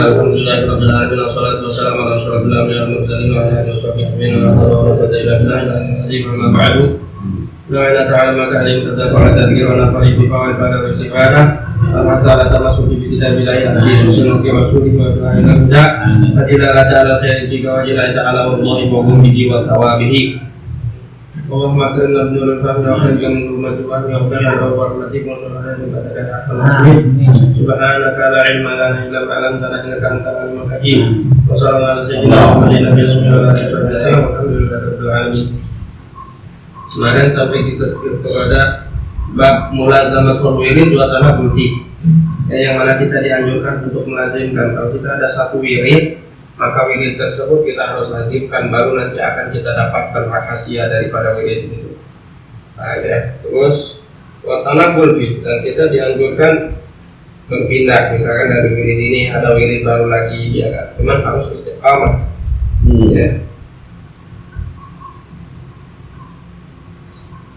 Alhamdulillahirabbil alamin wassalatu wassalamu ala asyrofil anbiya'i wal mursalin wa ala alihi washabbihi ajma'in wa la hawla wa la quwwata illa billah amma ba'du. La ilaha ta'ala ma ta'alim tadabbar tadhkir wa nafari bi fa'al pada istighfar hatta la tamasuki bi kitabillahi al-aziz sunnati rasulihi wa ta'ala huda fadila la ta'ala khairi bi wajhi ta'ala wallahi wa bihi wa thawabihi. Allahumma karimna binuril fahmi wa khairna min ummati wa ahli wa rahmatik wa sallallahu alaihi wa subhanaka la ilma lana illa ma 'allamtana innaka antal alimul hakim wa sallallahu alaihi wa sallam alhamdulillahirabbil alamin. Kemarin sampai kita kepada bab mulazamatul wirid wa talabul fi, yang mana kita dianjurkan untuk melazimkan kalau kita ada satu wirid, maka wirid tersebut kita harus lazimkan, baru nanti akan kita dapatkan rahasia daripada wirid itu. Nah, ya. Terus wa talabul fi, dan kita dianjurkan berpindah, misalkan dari wirid ini ada wirid baru lagi, ya kan? Cuman harus istiqamah. Ya.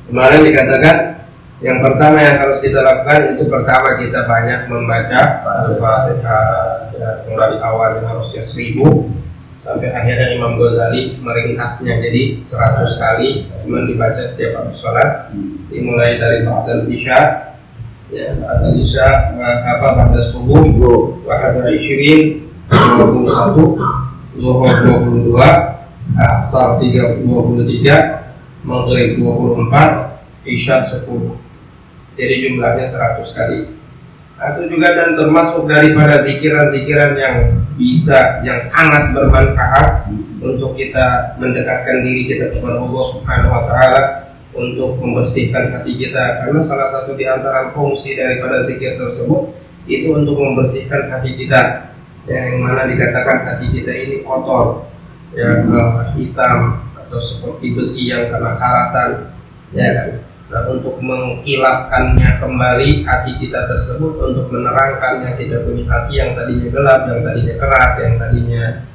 Kemarin dikatakan yang pertama yang harus kita lakukan itu pertama kita banyak membaca Al-Fatihah, mulai awalnya harusnya 1000 sampai akhirnya Imam Ghazali meringkasnya jadi 100 kali, cuman dibaca setiap habis sholat. Dimulai dari ba'dal isya, ya ba'dal isya, ba'dal subuh, wahada 20, 21, zuhur 22, asar 23, maghrib 24, isya 10. Jadi jumlahnya 100 kali. Atau juga dan termasuk daripada zikiran-zikiran yang bisa, yang sangat bermanfaat untuk kita mendekatkan diri kita kepada Allah Subhanahu wa taala, untuk membersihkan hati kita. Karena salah satu di antara fungsi daripada zikir tersebut itu untuk membersihkan hati kita. Yang mana dikatakan hati kita ini kotor, ya, hitam atau seperti besi yang kena karatan, ya kan? Nah, untuk mengkilapkannya kembali hati kita tersebut, untuk menerangkannya, kita punya hati yang tadinya gelap, yang tadinya keras, yang tadinya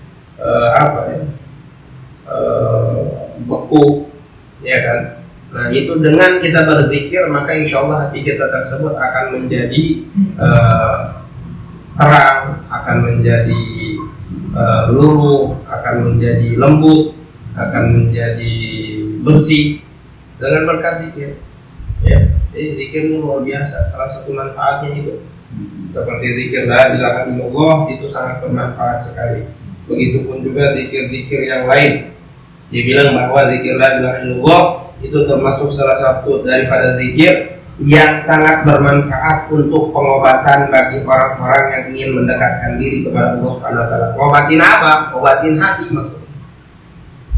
beku, ya kan? Nah, itu dengan kita berzikir, maka insya Allah hati kita tersebut akan menjadi terang, akan menjadi luruh, akan menjadi lembut, akan menjadi bersih dengan berkat zikir. Ya, jadi zikir itu luar biasa. Salah satu manfaatnya itu seperti zikir la ilaha illallah, itu sangat bermanfaat sekali. Begitupun juga zikir-zikir yang lain. Dia bilang bahwa zikir la ilaha illallah itu termasuk salah satu daripada zikir yang sangat bermanfaat untuk pengobatan bagi orang-orang yang ingin mendekatkan diri kepada Allah Subhanahu wa taala. Ngobatin apa? Ngobatin hati maksudnya.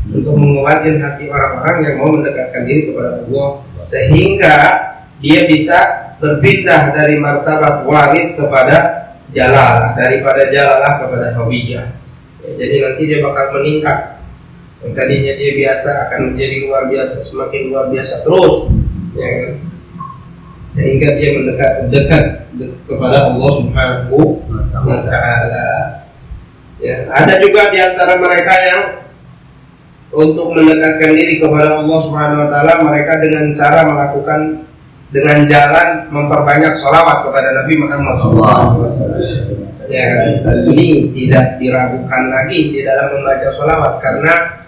Untuk menguatkan hati orang-orang yang mau mendekatkan diri kepada Allah, sehingga dia bisa berpindah dari martabat warid kepada jalalah, daripada jalalah kepada hawiyah. Ya, jadi nanti dia bakal meningkat. Yang tadinya dia biasa akan menjadi luar biasa, semakin luar biasa terus, ya kan? Sehingga dia mendekat kepada Allah Subhanahu wa taala. Ya, ada juga di antara mereka yang untuk mendekatkan diri kepada Allah Subhanahu wa taala, mereka dengan cara melakukan, dengan jalan memperbanyak sholawat kepada Nabi Muhammad SAW. Ya, ini tidak diragukan lagi di dalam membaca sholawat, karena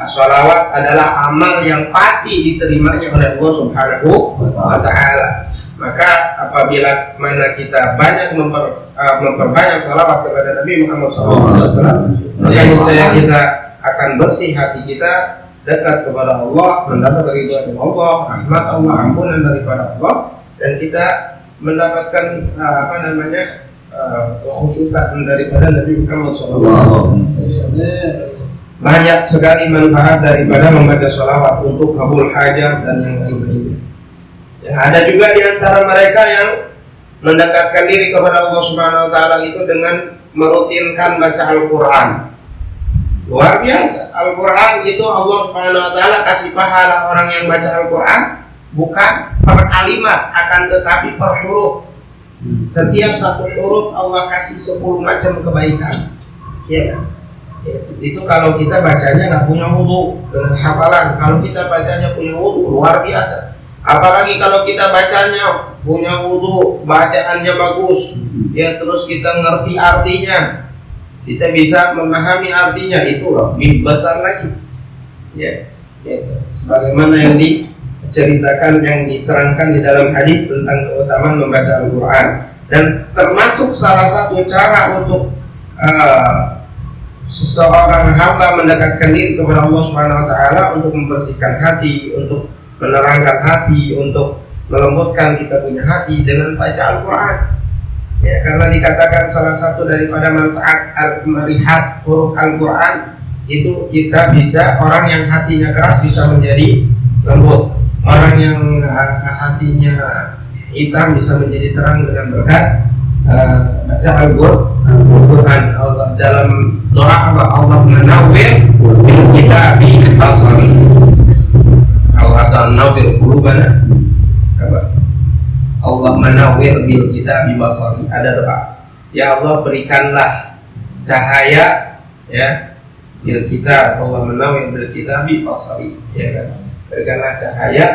sholawat adalah amal yang pasti diterimanya oleh Allah Subhanahu wa taala. Maka apabila mana kita banyak memperbanyak sholawat kepada Nabi Muhammad SAW, maka saya kita akan bersih hati kita, dekat kepada Allah, mendapat ridha dari Allah, rahmat Allah, ampunan daripada Allah, dan kita mendapatkan kekhusyukan daripada Nabi Muhammad SAW. Banyak sekali manfaat daripada membaca sholawat untuk kabul hajat dan yang lain-lainnya. Ya, ada juga di antara mereka yang mendekatkan diri kepada Allah Subhanahu wa taala itu dengan merutinkan baca Al-Quran. Luar biasa. Al-Quran itu Allah Subhanahu wa taala kasih pahala orang yang baca Al-Quran bukan per kalimat, akan tetapi per huruf. Setiap satu huruf Allah kasih 10 macam kebaikan. Ya kan? Itu kalau kita bacanya nggak punya wudu dengan hafalan. Kalau kita bacanya punya wudu, luar biasa. Apalagi kalau kita bacanya punya wudu, bacaannya bagus, ya terus kita ngerti artinya, kita bisa memahami artinya, itu lebih besar lagi. Ya, gitu. Sebagaimana yang diceritakan, yang diterangkan di dalam hadis tentang keutamaan membaca Al-Quran, dan termasuk salah satu cara untuk seseorang hamba mendekatkan diri kepada Allah Subhanahu Wa Taala, untuk membersihkan hati, untuk menerangkan hati, untuk melembutkan kita punya hati dengan baca Al-Quran. Ya, karena dikatakan salah satu daripada manfaat melihat huruf Al-Quran itu kita bisa, orang yang hatinya keras bisa menjadi lembut, orang yang hatinya hitam bisa menjadi terang dengan berkat baca Al-Quran. Allah dalam doa Allah menawwir bil kitabi basari, Allah menawwir qulubana, Allah menawwir bil kitabi basari. Ada doa, ya Allah berikanlah cahaya, ya, bil kitab, Allah menawwir bil kitabi basari, ya kan, berikanlah cahaya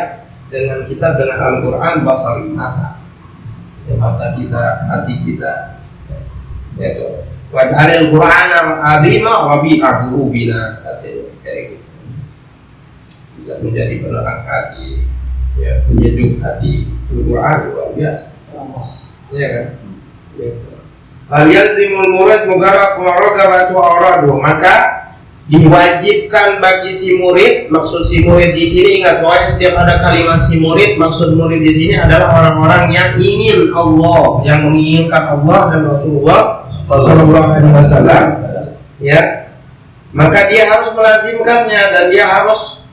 dengan kitab, dengan Al-Quran, basari, mata, ya, mata kita, hati kita, ya itu. Waj'alil Qur'ana azima rabi'a qulubina, kayak gitu. Bisa menjadi penerang hati, ya, penyejuk hati. Al-Quran luar biasa, ya kan. Hal yalzimul murid mugarrab wa ragabatu awradu, maka diwajibkan bagi si murid. Maksud si murid di sini, ingat pokoknya setiap ada kalimat si murid, maksud murid di sini adalah orang-orang yang ingin Allah, yang menginginkan Allah dan Rasulullah Sallallahu Alaihi Wasallam, ya, maka dia harus melazimkannya, dan dia harus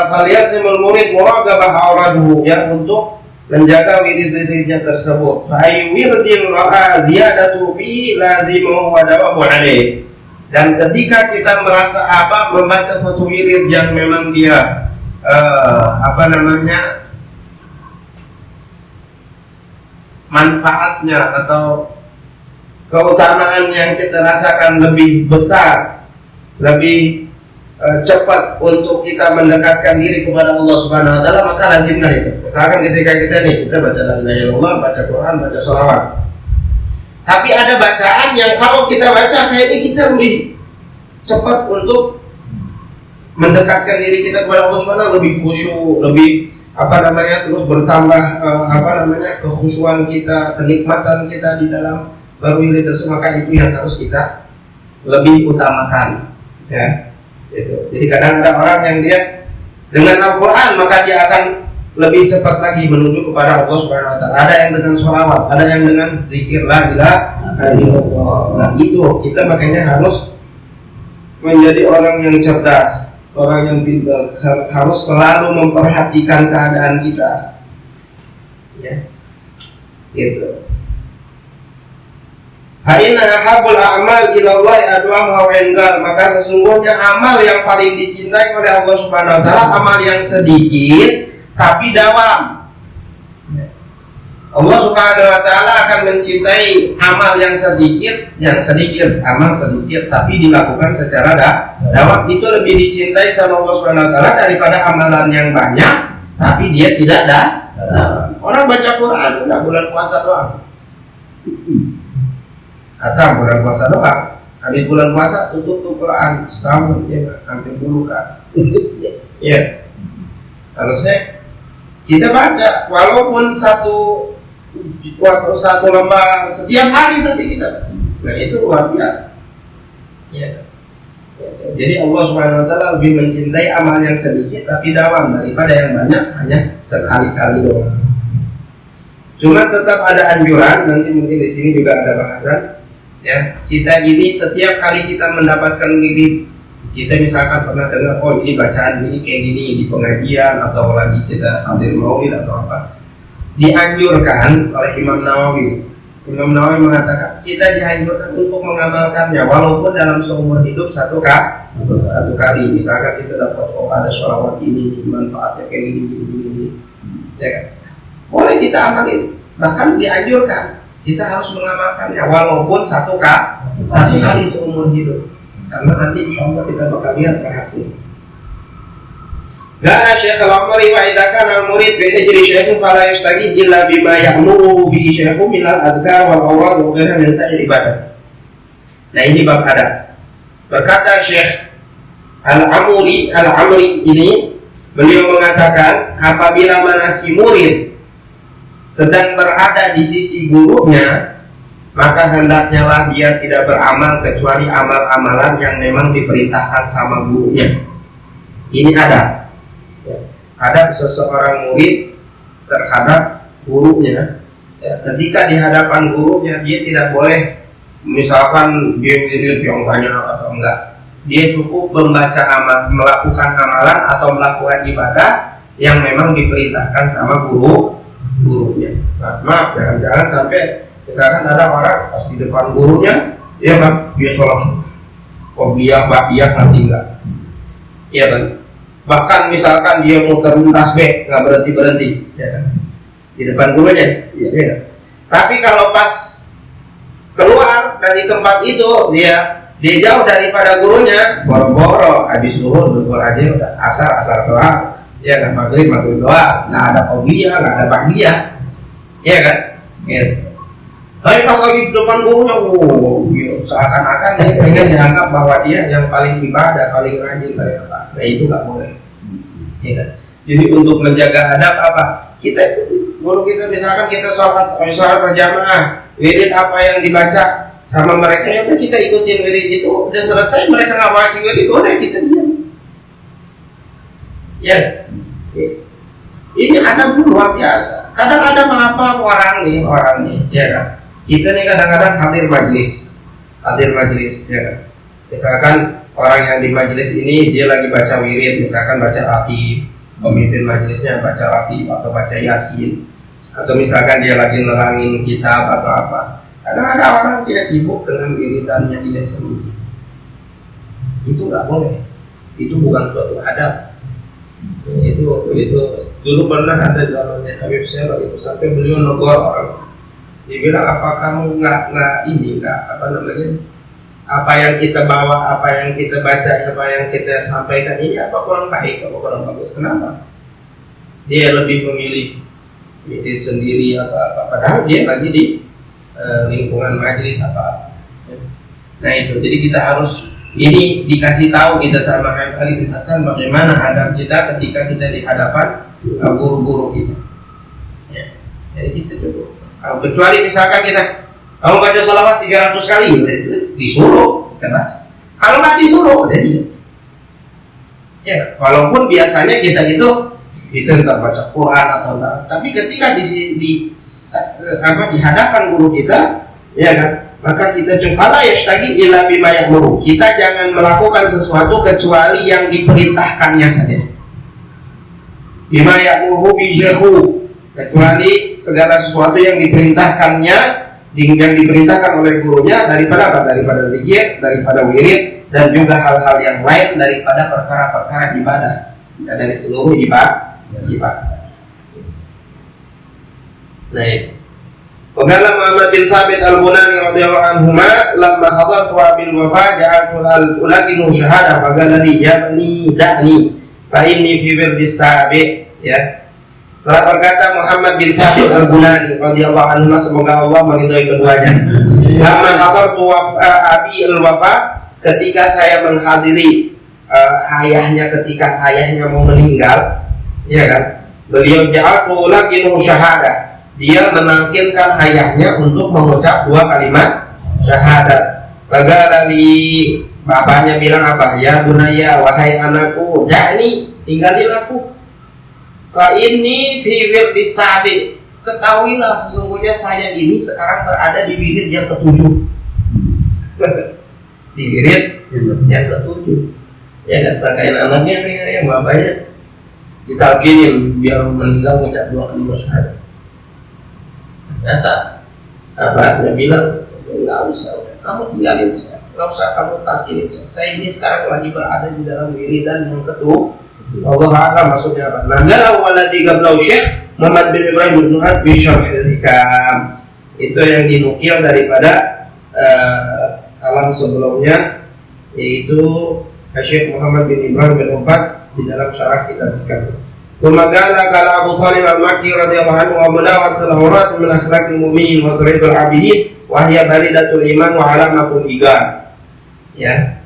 falyasimul murid muraqabah auraduhu, ya, untuk menjaga wirid-wiridnya tersebut. Fa ay wirdin ra'a ziyadatu fi lazimu wa dawamu alaih. Dan ketika kita merasa membaca satu wirid yang memang dia manfaatnya atau keutamaan yang kita rasakan lebih besar, lebih cepat untuk kita mendekatkan diri kepada Allah Subhanahu Wa Taala, maka lazimlah itu. Misalkan ketika kita baca la ilaha illallah, baca Quran, baca sholawat. Tapi ada bacaan yang kalau kita baca kayaknya kita lebih cepat untuk mendekatkan diri kita kepada Allah Subhanahu, lebih khusyuk, lebih terus bertambah kekhusyuan kita, kenikmatan kita di dalam berwirid tersebut, maka itu yang harus kita lebih utamakan, ya. Itu. Jadi kadang ada orang yang dia dengan Al-Quran maka dia akan lebih cepat lagi menuju kepada Allah Subhanahu Wa Taala. Ada yang dengan sholawat, ada yang dengan zikir la ilaha illallah. Nah itu kita makanya harus menjadi orang yang cerdas, orang yang pintar, harus selalu memperhatikan keadaan kita, ya, gitu. Fa'inna ahabul a'mal ilallah adwamuha wa inqal, maka sesungguhnya amal yang paling dicintai oleh Allah Subhanahu Wa Taala amal yang sedikit tapi dawam. Allah Subhanahu Wa Taala akan mencintai amal yang sedikit, amal sedikit tapi dilakukan secara dawam. Itu lebih dicintai sama Allah Subhanahu Wa Taala daripada amalan yang banyak tapi dia tidak dawam. Orang baca Quran udah bulan puasa doang, atau bulan puasa doang, habis bulan puasa tutup Quran setahun, ya, hampir dulu kan. Ya, harusnya kita baca walaupun satu lembar setiap hari, tapi kita, nah itu luar biasa, ya. Jadi Allah Subhanahu Wa Taala lebih mencintai amal yang sedikit tapi dawam daripada yang banyak hanya sekali-kali doang. Cuma tetap ada anjuran, nanti mungkin di sini juga ada bahasan. Ya, kita ini setiap kali kita mendapatkan wirid, kita misalkan pernah dengar, oh ini bacaan ini kayak gini di pengajian atau lagi kita hadir maulid atau apa, dianjurkan oleh Imam Nawawi. Imam Nawawi mengatakan kita dianjurkan untuk mengamalkannya walaupun dalam seumur hidup satu kali. Misalkan kita dapat, oh ada sholawat ini manfaatnya kayak gini, ya kan? Boleh kita amalin, bahkan dianjurkan. Kita harus mengamalkannya walaupun satu kali seumur hidup, karena nanti insya Allah kita bakal lihat berhasil. Gak Syekh al-Amri wa idakan al-murid fi hijri syekhin fala yashtagi illa bima ya'muru bihi syekhu minal adhkar wal awrad wa ghairuha min sa'ir ibadah. Nah ini bab adab. Berkata Syekh Al-Amri ini, beliau mengatakan apabila mana si murid sedang berada di sisi gurunya, maka hendaknya lah dia tidak beramal kecuali amal-amalan yang memang diperintahkan sama gurunya. Ini adab. Adab seseorang murid terhadap gurunya. Ketika di hadapan gurunya dia tidak boleh, misalkan dia wirid yang banyak atau enggak. Dia cukup melakukan amalan atau melakukan ibadah yang memang diperintahkan sama gurunya. Nah, maaf, jangan sampai misalkan ada orang pas di depan gurunya, dia sholat, kopiah nanti enggak. Iya kan? Bahkan misalkan dia mau terlintas nggak berhenti, ya kan? Di depan gurunya, iya. Tapi kalau pas keluar dari tempat itu, dia jauh daripada gurunya, boro-boro habis zuhur aja udah asar doang, ya kan, maghrib doang, nggak ada qobliyah, nggak ada ba'diyah, ya kan? Gitu. Tapi pas lagi di depan gurunya, seakan-akan dia pengen dianggap bahwa dia yang paling ibadah, paling rajin, paling apa. Nah itu nggak boleh, ya kan? Jadi untuk menjaga adab apa? Guru kita misalkan kita sholat berjamaah, wirid apa yang dibaca sama mereka, ya udah kita ikutin wirid itu, udah selesai, mereka nggak baca wirid, udah kita diam. Ya, ini adab luar biasa. Kadang ada mengapa orang nih, ya kan? Kita nih kadang-kadang hadir majlis, ya kan? Misalkan orang yang di majlis ini dia lagi baca wirid, misalkan baca ratib, pemimpin majlisnya baca ratib atau baca yasin, atau misalkan dia lagi nerangin kitab atau apa. Kadang ada orang dia sibuk dengan wiridannya dia sendiri. Itu nggak boleh. Itu bukan suatu adab. Itu dulu pernah ada zamannya Habib saya itu sampai beliau negor orang. Dia bilang, apa kamu nggak apa yang kita bawa, apa yang kita baca, apa yang kita sampaikan ini apa kurang baik, apa kurang bagus? Kenapa? Dia lebih memilih wirid sendiri atau apa? Padahal dia lagi di lingkungan majelis apa? Nah itu, jadi kita harus ini dikasih tahu kita sama Habib Ali bin Hasan bagaimana adab kita ketika kita di hadapan guru-guru kita. Ya. Jadi kita cukup. Kecuali misalkan kita kamu baca sholawat 300 kali, disuruh kita baca. Kalau nggak disuruh, jadi ya, walaupun biasanya kita itu entah baca Quran atau enggak, tapi ketika di hadapan guru kita, ya kan, maka kita coba yashtagi ila bima ya'muru. Kita jangan melakukan sesuatu kecuali yang diperintahkannya saja. Bima ya'muru bijahu, kecuali segala sesuatu yang diperintahkannya, yang diperintahkan oleh gurunya daripada apa? Daripada zikir, daripada wirid, dan juga hal-hal yang lain daripada perkara-perkara ibadah, dari seluruh ibadah. Nah, Waqala Muhammad bin Thabit al-Bunani radhiyallahu anhuma lamma hadartu bil wafa ja'altu al-ulaqinu syahada faqala li yabni da'ni fa inni fi wirdis sabi, ya. Telah berkata Muhammad bin Thabit al-Bunani radhiyallahu anhu, semoga Allah meridhai keduanya. Lamma hadartu abi al-wafa, ketika saya menghadiri ayahnya ketika ayahnya mau meninggal, ya kan, beliau ja'altu laqinu syahada, dia menangkilkan ayahnya untuk mengucap 2 kalimat syahadat. Bagari bapaknya bilang apa? Ya bunaya, wahai anakku, yakni tinggalin aku. Fa ini fi wirdis sabi, ketahuilah sesungguhnya saya ini sekarang berada di wirid yang ke-7. Di wirid yang ke-7. Ya kan, sakain anaknya yang bapaknya ditalkinin biar meninggal mengucap 2 kalimat syahadat. Ternyata dia bilang, nggak usah, kamu tinggalin saya, nggak usah kamu talkinin saya ini sekarang lagi berada di dalam wiridan yang ke-7. Allah Ta'ala maksudnya apa? Nagalau waladi gablau Syekh Muhammad bin Ibrahim bin Nuhat bin Syarhil Hikam. Itu yang dinukil daripada kalam sebelumnya, yaitu Syekh Muhammad bin Ibrahim bin Nuhat di dalam syarah kitab Hikam. Kumagala kala Abu Talib al-Makki radhiyallahu anhu wa balawatul awrat min akhlaqil mu'minin wa tariqil abidin wahya baridatul iman wa alamatul iman. Ya.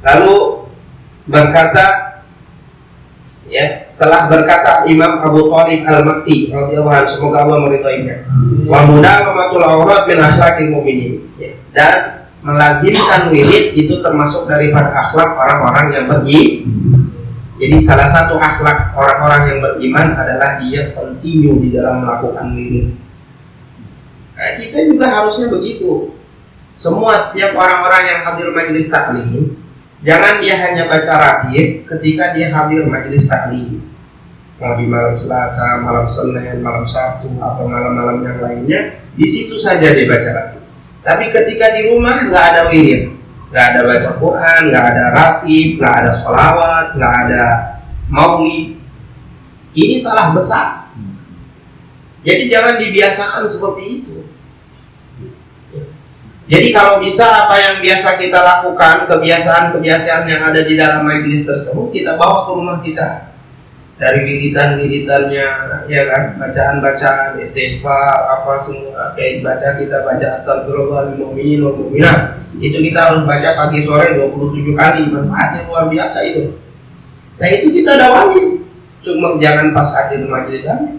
Lalu berkata, ya, telah berkata Imam Abu Thalib Al-Makti radhiyallahu anhu, semoga Allah meridhoinya, wa mudawamatul aurat min akhlaqil mu'minin, ya, dan melazimkan wirid itu termasuk daripada akhlak orang-orang yang beriman. Jadi salah satu akhlak orang-orang yang beriman adalah dia continue di dalam melakukan wirid. Nah, kita juga harusnya begitu. Setiap orang-orang yang hadir majelis taklim, jangan dia hanya baca ratib ketika dia hadir majelis taklim. Mau di malam Selasa, malam Senin, malam Sabtu, atau malam-malam yang lainnya, di situ saja dia baca ratib. Tapi ketika di rumah nggak ada wirid, nggak ada baca Quran, nggak ada ratib, nggak ada sholawat, nggak ada maulid. Ini salah besar. Jadi jangan dibiasakan seperti itu. Jadi kalau bisa apa yang biasa kita lakukan, kebiasaan-kebiasaan yang ada di dalam majelis tersebut, kita bawa ke rumah kita. Dari wiridan-wiridannya, ya kan, bacaan-bacaan, istighfar, apa semua, kayak kita baca astagfirullah lil mu'minin wal mu'minat. Itu kita harus baca pagi sore 27 kali, manfaatnya luar biasa itu. Nah itu kita dawami, cuma jangan pas hadir majelis aja.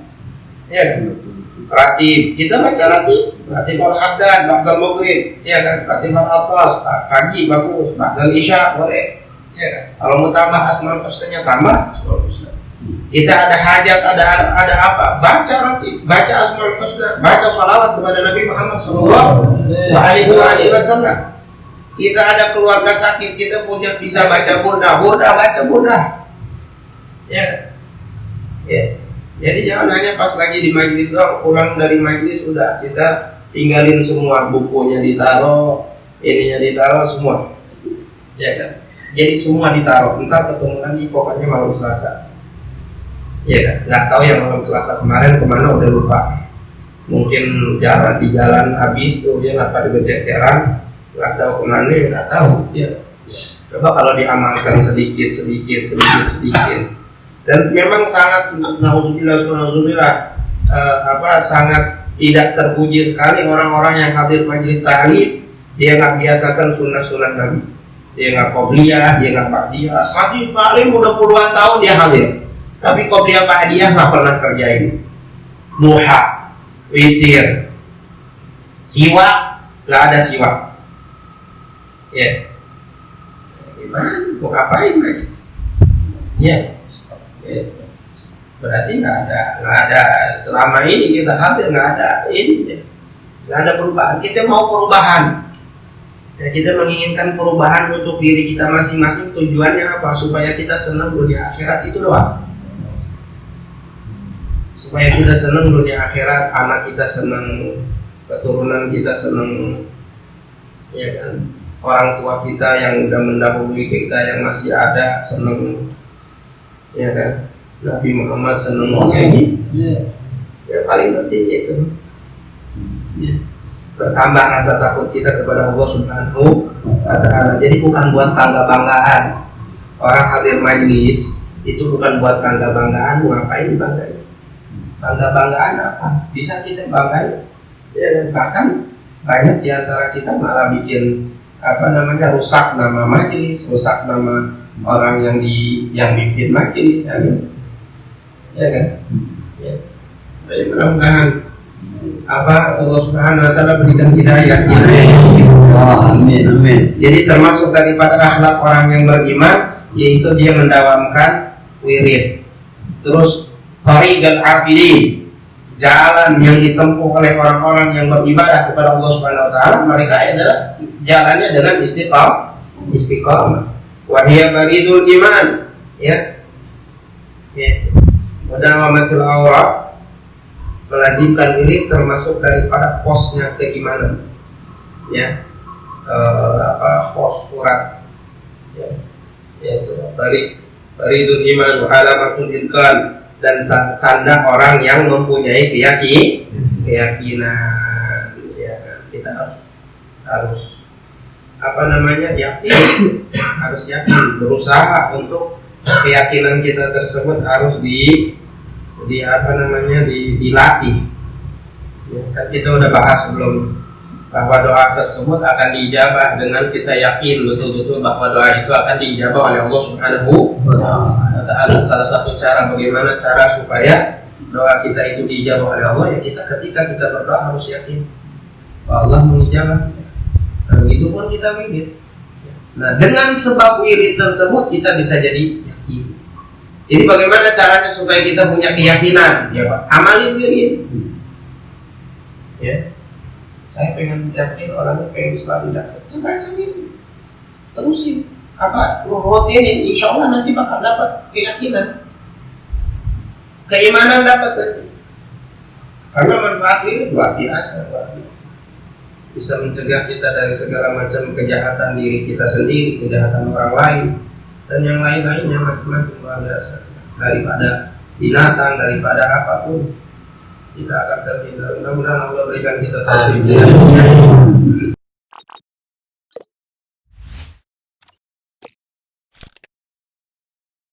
Ya kan? Ratib, kita baca ratib al-haddad, ba'dal maghrib, ya kan, ratib al-atas, pagi bagus, ba'dal isya boleh, ya kan. Kalau mau tambah asmaul husnanya tambah asmaul husna. Kita ada hajat, ada apa, baca ratib, baca asmaul husna, baca salawat kepada Nabi Muhammad SAW. Kita ada keluarga sakit, kita punya bisa baca burdah, baca burdah, ya, ya. Jadi jangan hanya pas lagi di majelis doang, pulang dari majelis sudah kita tinggalin semua, bukunya ditaruh, ininya ditaruh semua, ya kan? Jadi semua ditaruh. Ntar ketemu lagi pokoknya malam Selasa, ya kan? Nggak tahu yang malam Selasa kemarin kemana udah lupa. Mungkin di jalan habis tuh dia nggak pada berceceran, nggak tahu kemana, nggak tahu. Ya. Coba kalau diamalkan sedikit. Dan memang sangat sangat tidak terpuji sekali orang-orang yang hadir majelis taklim, dia nggak biasakan sunnah-sunnah Nabi, dia nggak qobliyah, dia nggak ba'diyah. Majelis taklim udah puluhan tahun dia hadir, tapi qobliyah ba'diyah nggak pernah kerjain. Duha, witir, siwak, nggak ada siwak. Ya, gimana? Mau ngapain lagi? Ya. Berarti nggak ada selama ini kita hadir nggak ada perubahan. Kita mau perubahan, ya, kita menginginkan perubahan untuk diri kita masing-masing. Tujuannya apa? Supaya kita senang dunia akhirat, itu doang. Supaya kita senang dunia akhirat, anak kita senang, keturunan kita senang, ya kan, orang tua kita yang udah mendahului kita yang masih ada senang, ya kan, Nabi Muhammad senang nyanyi, ya paling penting itu, ya. Bertambah rasa takut kita kepada Allah Subhanahu wa Ta'ala. Jadi bukan buat bangga-banggaan. Orang hadir majlis itu bukan buat bangga-banggaan. Ngapain banggain? Bangga-banggaan apa? Bisa kita banggain, ya, dan bahkan banyak di antara kita malah bikin rusak nama majlis, rusak nama orang yang bikin majelis, ya kan? Ya. Baik, mudah-mudahan Allah Subhanahu wa Ta'ala berikan hidayah. Amin. Jadi termasuk daripada akhlak orang yang beriman, yaitu dia mendawamkan wirid. Terus tariqal abidin, jalan yang ditempuh oleh orang-orang yang beribadah kepada Allah Subhanahu wa Ta'ala, mereka adalah jalannya dengan istiqamah. Wahia baridul iman, ya, mudawamatul aurat, melazimkan diri termasuk daripada posnya keimanan, ya, pos surat, ya, yaitu baridul iman, alamatul iman, dan tanda orang yang mempunyai keyakinan, ya, kita harus yakin, harus yakin, berusaha untuk keyakinan kita tersebut harus dilatih, Ya, kan kita udah bahas sebelum bahwa doa tersebut akan diijabah dengan kita yakin betul-betul bahwa doa itu akan diijabah oleh Allah Subhanahu wa Ta'ala. Salah satu cara bagaimana cara supaya doa kita itu diijabah oleh Allah, ya kita ketika kita berdoa harus yakin bahwa Allah mengijabah kita. Nah, begitu pun kita wirid. Nah, dengan sebab wirid tersebut kita bisa jadi yakin. Jadi bagaimana caranya supaya kita punya keyakinan? Ya Pak, amalin wirid. Ya, saya pengen yakin orangnya pengen selalu dapat. Ya baca wirid. Terusin. Apa? Rutinin. Insya Allah nanti bakal dapat keyakinan. Keimanan dapat nanti. Karena manfaat wirid luar biasa. Bisa mencegah kita dari segala macam kejahatan diri kita sendiri, kejahatan orang lain, dan yang lain-lainnya macam-macam luar biasa. Daripada binatang, daripada apapun kita akan terhindar. Mudah-mudahan Allah berikan kita taufik.